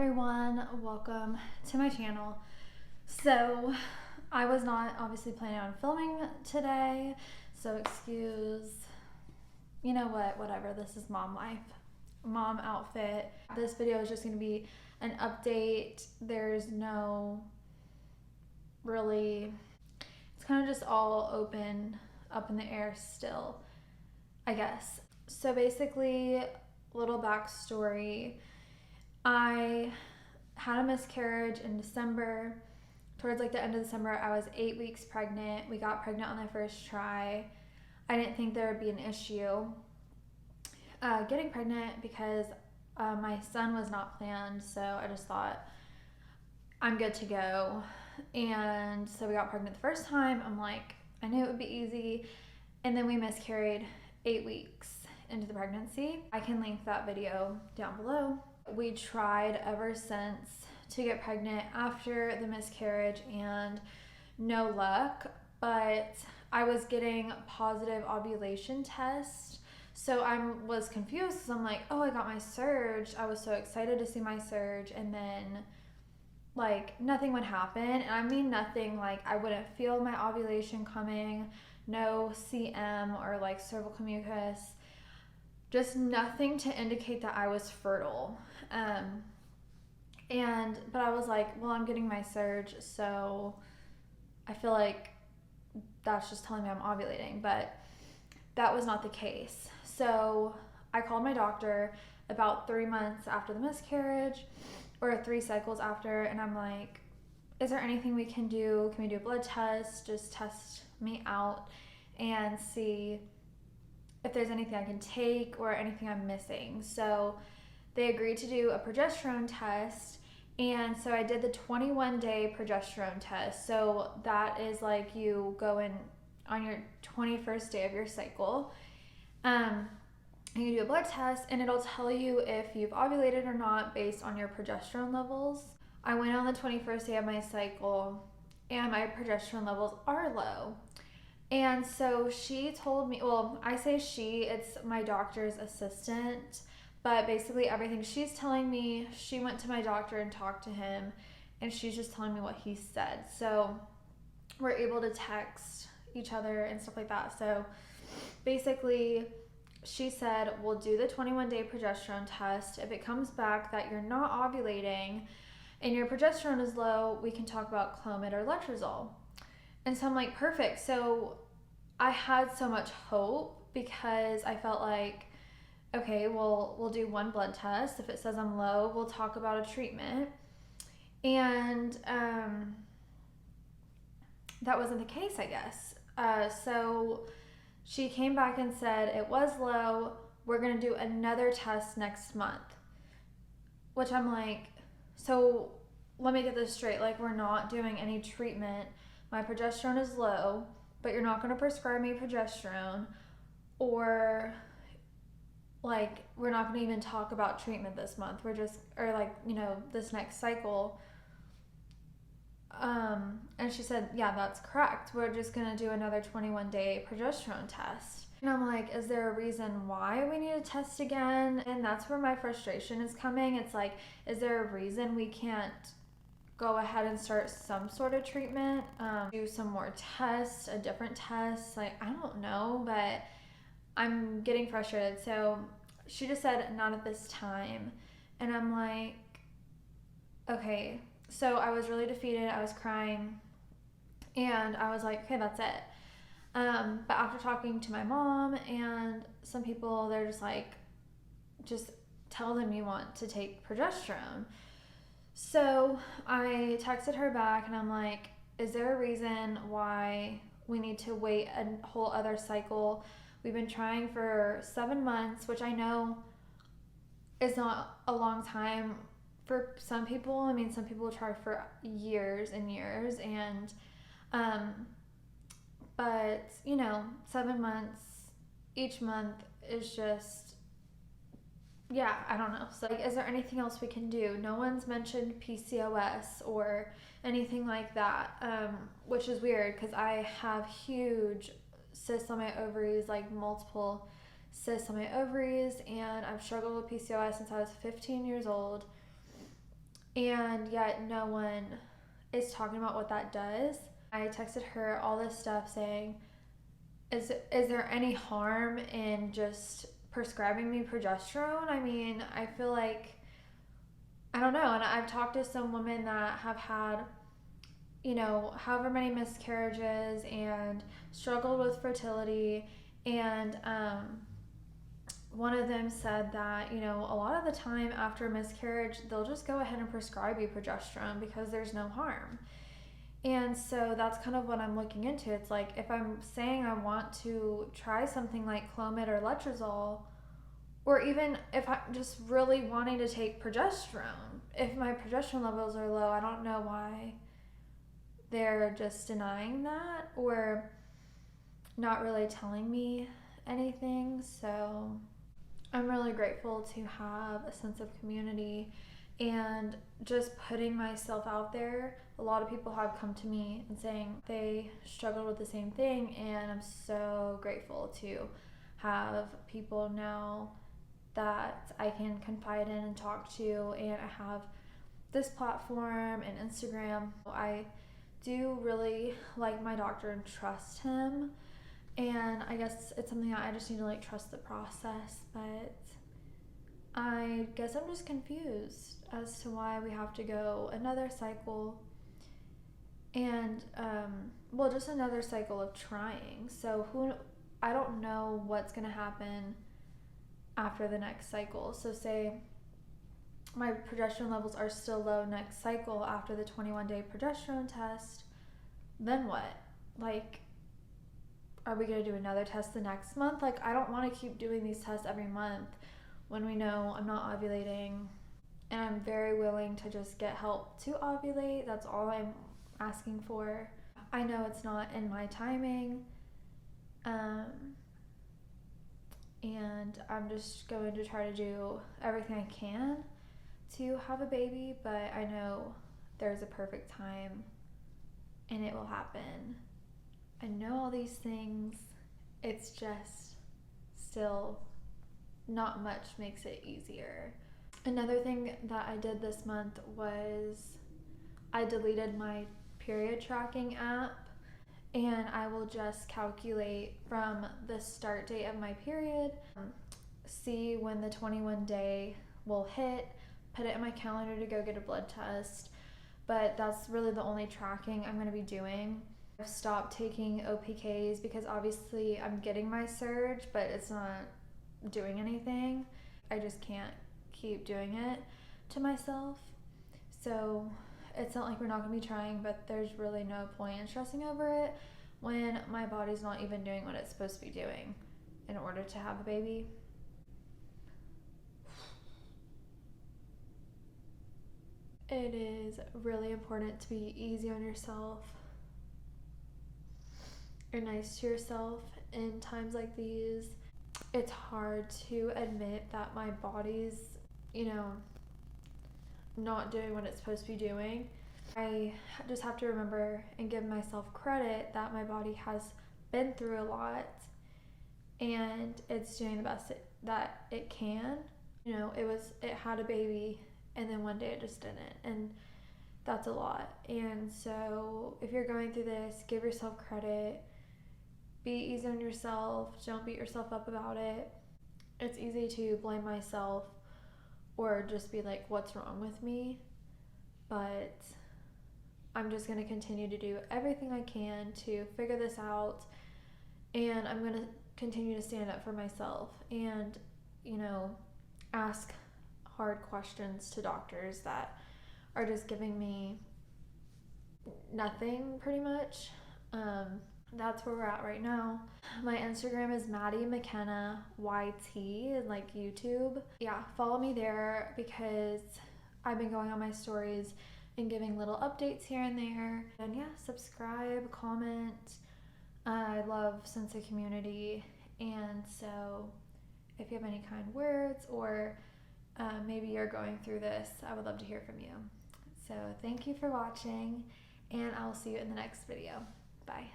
everyone, welcome to my channel. So I was not obviously planning on filming today, so excuse, you know what, whatever, this is mom life, mom outfit. This video is just going to be an update. There's no really, it's kind of just all open, up in the air still, I guess. So basically, little backstory. I had a miscarriage in December. Towards like the end of December, I was 8 weeks pregnant. We got pregnant on the first try. I didn't think there would be an issue getting pregnant because my son was not planned. So I just thought I'm good to go. And so we got pregnant the first time. I'm like, I knew it would be easy. And then we miscarried 8 weeks into the pregnancy. I can link that video down below. We tried ever since to get pregnant after the miscarriage and no luck, but I was getting positive ovulation tests. So I was confused because I'm like, oh, I got my surge. I was so excited to see my surge, and then like nothing would happen. And I mean nothing, like I wouldn't feel my ovulation coming, no CM or like cervical mucus, just nothing to indicate that I was fertile. But I was like, well, I'm getting my surge, so I feel like that's just telling me I'm ovulating, but that was not the case. So I called my doctor about 3 months after the miscarriage, or 3 cycles after, and I'm like, is there anything we can do? Can we do a blood test? Just test me out and see if there's anything I can take or anything I'm missing. So they agreed to do a progesterone test, and so I did the 21-day progesterone test. So that is like you go in on your 21st day of your cycle, and you do a blood test, and it'll tell you if you've ovulated or not based on your progesterone levels. I went on the 21st day of my cycle, and my progesterone levels are low. And so she told me, well, I say she, it's my doctor's assistant, but basically everything she's telling me, she went to my doctor and talked to him, and she's just telling me what he said. So we're able to text each other and stuff like that. So basically she said, we'll do the 21-day progesterone test. If it comes back that you're not ovulating and your progesterone is low, we can talk about Clomid or letrozole. And so I'm like, perfect. So I had so much hope because I felt like, okay, well, we'll do one blood test. If it says I'm low, we'll talk about a treatment. And that wasn't the case, I guess. So she came back and said it was low. We're going to do another test next month. Which I'm like, so let me get this straight. Like, we're not doing any treatment. My progesterone is low, but you're not going to prescribe me progesterone, or like we're not going to even talk about treatment this month. We're just, or like, you know, this next cycle. And she said, yeah, that's correct. We're just going to do another 21-day progesterone test. And I'm like, is there a reason why we need to test again? And that's where my frustration is coming. It's like, is there a reason we can't go ahead and start some sort of treatment, do some more tests, a different test? Like, I don't know, but I'm getting frustrated. So she just said, not at this time. And I'm like, okay. So I was really defeated. I was crying, and I was like, okay, that's it. But after talking to my mom and some people, they're just like, just tell them you want to take progesterone. So I texted her back, and I'm like, is there a reason why we need to wait a whole other cycle? We've been trying for 7 months, which I know is not a long time for some people. I mean, some people try for years and years, and but you know, 7 months each month is just, yeah, I don't know. So like, is there anything else we can do? No one's mentioned PCOS or anything like that, which is weird because I have huge cysts on my ovaries, like multiple cysts on my ovaries, and I've struggled with PCOS since I was 15 years old. and yet no one is talking about what that does. I texted her all this stuff saying, is there any harm in just prescribing me progesterone? I mean, I feel like, I don't know. And I've talked to some women that have had, you know, however many miscarriages and struggled with fertility. And one of them said that, you know, a lot of the time after a miscarriage, they'll just go ahead and prescribe you progesterone because there's no harm. And so that's kind of what I'm looking into. It's like, if I'm saying I want to try something like Clomid or Letrozole, or even if I'm just really wanting to take progesterone, if my progesterone levels are low, I don't know why they're just denying that or not really telling me anything. So I'm really grateful to have a sense of community and just putting myself out there. A lot of people have come to me and saying they struggled with the same thing, and I'm so grateful to have people now that I can confide in and talk to, and I have this platform and Instagram. I do really like my doctor and trust him, and I guess it's something that I just need to like trust the process. But I guess I'm just confused as to why we have to go another cycle, and well, just another cycle of trying. So I don't know what's gonna happen after the next cycle. So say my progesterone levels are still low next cycle after the 21-day progesterone test, then what? Like, are we gonna do another test the next month? Like, I don't want to keep doing these tests every month when we know I'm not ovulating, and I'm very willing to just get help to ovulate. That's all I'm asking for. I know it's not in my timing, and I'm just going to try to do everything I can to have a baby, but I know there's a perfect time and it will happen. I know all these things, it's just still not much makes it easier. Another thing that I did this month was I deleted my period tracking app, and I will just calculate from the start date of my period, see when the 21-day will hit, put it in my calendar to go get a blood test. But that's really the only tracking I'm going to be doing. I've stopped taking OPKs because obviously I'm getting my surge, but it's not doing anything. I just can't keep doing it to myself. So it's not like we're not going to be trying, but there's really no point in stressing over it when my body's not even doing what it's supposed to be doing in order to have a baby. It is really important to be easy on yourself or nice to yourself in times like these. It's hard to admit that my body's, you know, not doing what it's supposed to be doing. I just have to remember and give myself credit that my body has been through a lot and it's doing the best that it can. You know, it had a baby and then one day it just didn't, and that's a lot. And so if you're going through this, give yourself credit, be easy on yourself, don't beat yourself up about it. It's easy to blame myself or just be like, what's wrong with me? But I'm just going to continue to do everything I can to figure this out, and I'm going to continue to stand up for myself and, you know, ask hard questions to doctors that are just giving me nothing pretty much. That's where we're at right now. My Instagram is Maddie McKenna YT, like YouTube. Yeah, follow me there because I've been going on my stories and giving little updates here and there. And yeah, subscribe, comment. I love sense of community, and so if you have any kind words or maybe you're going through this, I would love to hear from you. So thank you for watching, and I'll see you in the next video. Bye.